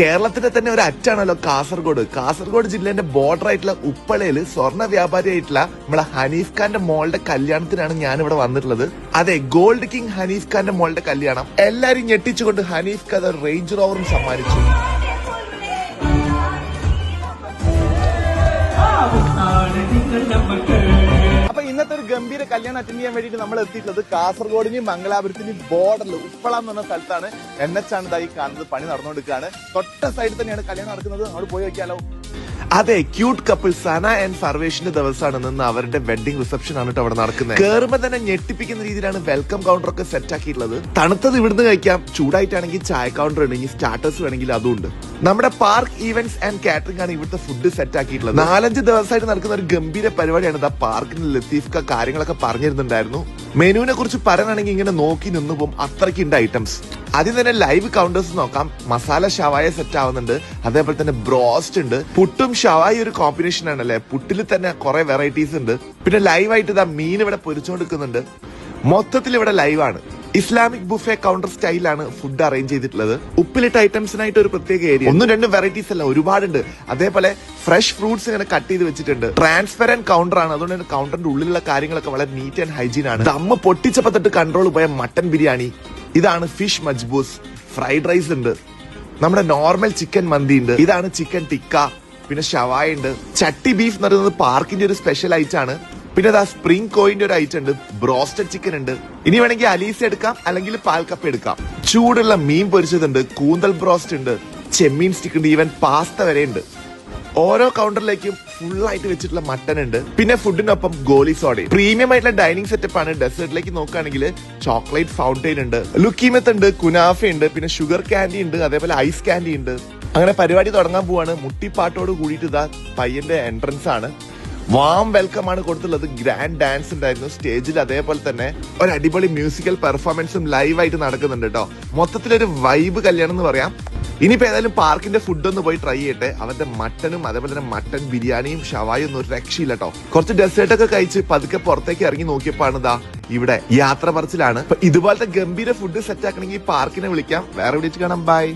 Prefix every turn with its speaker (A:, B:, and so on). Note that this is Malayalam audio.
A: കേരളത്തിന്റെ തന്നെ ഒരു അറ്റാണല്ലോ കാസർഗോഡ്. കാസർഗോഡ് ജില്ലേന്റെ ബോർഡർ ആയിട്ടുള്ള ഉപ്പളയില് സ്വർണ്ണ വ്യാപാരി ആയിട്ടുള്ള നമ്മളെ ഹനീഫ് ഖാന്റെ മോളുടെ കല്യാണത്തിനാണ് ഞാൻ ഇവിടെ വന്നിട്ടുള്ളത്. അതെ, ഗോൾഡ് കിങ് ഹനീഫ് ഖാന്റെ മോളുടെ കല്യാണം. എല്ലാരും ഞെട്ടിച്ചുകൊണ്ട് ഹനീഫ് ഖാൻ റേഞ്ച് റോവറും സമ്മാനിച്ചു. അപ്പൊ ഇന്നത്തെ ഒരു ഗംഭീര കല്യാണം അറ്റൻഡ് ചെയ്യാൻ വേണ്ടിട്ട് നമ്മൾ എത്തിയിട്ടുള്ളത് കാസർഗോഡിന്റെയും മംഗലാപുരത്തിന്റെയും ബോർഡറിൽ ഉപ്പള എന്ന് പറഞ്ഞ സ്ഥലത്താണ്. NH ആണ് ഇതായി കാണുന്നത്. പണി നടന്നുകൊടുക്കുകയാണ്. തൊട്ട സൈഡിൽ തന്നെയാണ് കല്യാണം നടക്കുന്നത്. അങ്ങോട്ട് പോയി നോക്കിയാലോ. അതെ, ക്യൂട്ട് കപ്പിൾ സന ആൻഡ് ഫർവേഷിന്റെ ദിവസമാണ് നിന്ന് അവരുടെ വെഡിങ് റിസപ്ഷൻ ആണ് അവിടെ നടക്കുന്നത്. കേറുമ്പോ തന്നെ ഞെട്ടിപ്പിക്കുന്ന രീതിയിലാണ് വെൽക്കം കൗണ്ടർ ഒക്കെ സെറ്റ് ആക്കിയിട്ടുള്ളത്. തണുത്തത് ഇവിടുന്ന് കഴിക്കാം, ചൂടായിട്ടാണെങ്കിൽ ചായ കൗണ്ടർ ഉണ്ടെങ്കിൽ സ്റ്റാർട്ടേഴ്സ് വേണമെങ്കിൽ അതും ഉണ്ട്. നമ്മുടെ പാർക്ക് ഈവന്റ്സ് ആൻഡ് കാറ്ററിംഗ് ആണ് ഇവിടുത്തെ ഫുഡ് സെറ്റ് ആക്കിയിട്ടുള്ളത്. 4-5 ദിവസമായിട്ട് നടക്കുന്ന ഒരു ഗംഭീര പരിപാടിയാണ്. ഇതാ പാർക്കിന് ലത്തീഫ് കാര്യങ്ങളൊക്കെ പറഞ്ഞിരുന്നുണ്ടായിരുന്നു. മെനുവിനെ കുറിച്ച് പറയാനാണെങ്കിൽ ഇങ്ങനെ നോക്കി നിന്നു പോകും, അത്രയ്ക്കുണ്ട് ഐറ്റംസ്. ആദ്യം തന്നെ ലൈവ് കൗണ്ടേഴ്സ് നോക്കാം. മസാല ഷവായ സെറ്റ് ആവുന്നുണ്ട്, അതേപോലെ തന്നെ ബ്രോസ്റ്റ് ഉണ്ട്. പുട്ടും ഷവായ ഒരു കോമ്പിനേഷൻ ആണല്ലേ. പുട്ടിൽ തന്നെ കുറെ വെറൈറ്റീസ് ഉണ്ട്. പിന്നെ ലൈവായിട്ട് ഇതാ മീൻ ഇവിടെ പൊരിച്ചുകൊടുക്കുന്നുണ്ട്. മൊത്തത്തിൽ ഇവിടെ ലൈവാണ്. ഇസ്ലാമിക് ബുഫേ കൗണ്ടർ സ്റ്റൈലാണ് ഫുഡ് അറേഞ്ച് ചെയ്തിട്ടുള്ളത്. ഉപ്പിലിട്ട ഐറ്റംസിനായിട്ട് ഒരു പ്രത്യേക ഏരിയ, 1-2 വെറൈറ്റീസ് അല്ല, ഒരുപാടുണ്ട്. അതേപോലെ ഫ്രഷ് ഫ്രൂട്ട്സ് ഇങ്ങനെ കട്ട് ചെയ്ത് വെച്ചിട്ടുണ്ട്. ട്രാൻസ്പെറന്റ് കൗണ്ടർ ആണ്, അതുകൊണ്ട് തന്നെ കൗണ്ടറിന്റെ ഉള്ളിലുള്ള കാര്യങ്ങളൊക്കെ വളരെ നീറ്റ് ആൻഡ് ഹൈജീൻ ആണ്. ദമ്മ് പൊട്ടിച്ചപ്പോ തൊട്ട് കൺട്രോൾ പോയ മട്ടൻ ബിരിയാണി. ഇതാണ് ഫിഷ് മജ്ബൂസ്. ഫ്രൈഡ് റൈസ് ഉണ്ട്. നമ്മുടെ നോർമൽ ചിക്കൻ മന്തി ഉണ്ട്. ഇതാണ് ചിക്കൻ ടിക്ക. പിന്നെ ഷവായ ഉണ്ട്. ചട്ടി ബീഫ് എന്ന് പറയുന്നത് പാർക്കിന്റെ ഒരു സ്പെഷ്യൽ ഐറ്റം ആണ്. പിന്നെ ദാ സ്പ്രിംഗ് കോയിന്റെ ഒരു ഐറ്റം ഉണ്ട്. ബ്രോസ്റ്റഡ് ചിക്കൻ ഉണ്ട്. ഇനി വേണമെങ്കിൽ അലീസ എടുക്കാം, അല്ലെങ്കിൽ പാൽക്കപ്പ എടുക്കാം. ചൂടുള്ള മീൻ പൊരിച്ചതുണ്ട്. കൂന്തൽ ബ്രോസ്റ്റ് ഉണ്ട്. ചെമ്മീൻ സ്റ്റിക്ക് ഉണ്ട്. ഈവൻ പാസ്ത വരെ ഉണ്ട്. ഓരോ കൗണ്ടറിലേക്കും ഫുൾ ആയിട്ട് വെച്ചിട്ടുള്ള മട്ടൻ ഉണ്ട്. പിന്നെ ഫുഡിനൊപ്പം ഗോലി സോഡയും. പ്രീമിയം ആയിട്ടുള്ള ഡൈനിങ് സെറ്റപ്പ് ആണ്. ഡെസേർട്ടിലേക്ക് നോക്കുകയാണെങ്കിൽ ചോക്ലേറ്റ് ഫൗണ്ടെയിൻ ഉണ്ട്, ലുക്കീമത്ത് ഉണ്ട്, കുനാഫ ഉണ്ട്, പിന്നെ ഷുഗർ കാൻഡി ഉണ്ട്, അതേപോലെ ഐസ് കാൻഡി ഉണ്ട്. അങ്ങനെ പരിപാടി തുടങ്ങാൻ പോവാണ്. മുട്ടിപ്പാട്ടോട് കൂടിയിട്ട് ഇതാ പയ്യന്റെ എൻട്രൻസ് ആണ്. വാം വെൽക്കം ആണ് കൊടുത്തുള്ളത്. ഗ്രാൻഡ് ഡാൻസ് ഉണ്ടായിരുന്നു സ്റ്റേജിൽ. അതേപോലെ തന്നെ ഒരു അടിപൊളി മ്യൂസിക്കൽ പെർഫോമൻസും ലൈവായിട്ട് നടക്കുന്നുണ്ട് കേട്ടോ. മൊത്തത്തിലൊരു വൈബ് കല്യാണം എന്ന് പറയാം. ഇനിയിപ്പോ ഏതായാലും പാർക്കിന്റെ ഫുഡ് ഒന്ന് പോയി ട്രൈ ചെയ്യട്ടെ. അവരുടെ മട്ടനും അതേപോലെ തന്നെ മട്ടൻ ബിരിയാണിയും ഷവായും ഒന്നും ഒരു രക്ഷയില്ല കേട്ടോ. കുറച്ച് ഡെസേർട്ട് ഒക്കെ കഴിച്ച് പതുക്കെ പുറത്തേക്ക് ഇറങ്ങി നോക്കിയപ്പോഴാണ് ഇതാ ഇവിടെ യാത്ര പറച്ചിലാണ്. ഇതുപോലത്തെ ഗംഭീര ഫുഡ് സെറ്റ് ആക്കണമെങ്കിൽ പാർക്കിനെ വിളിക്കാം. വേറെ വിളിച്ച് കാണാം. ബൈ.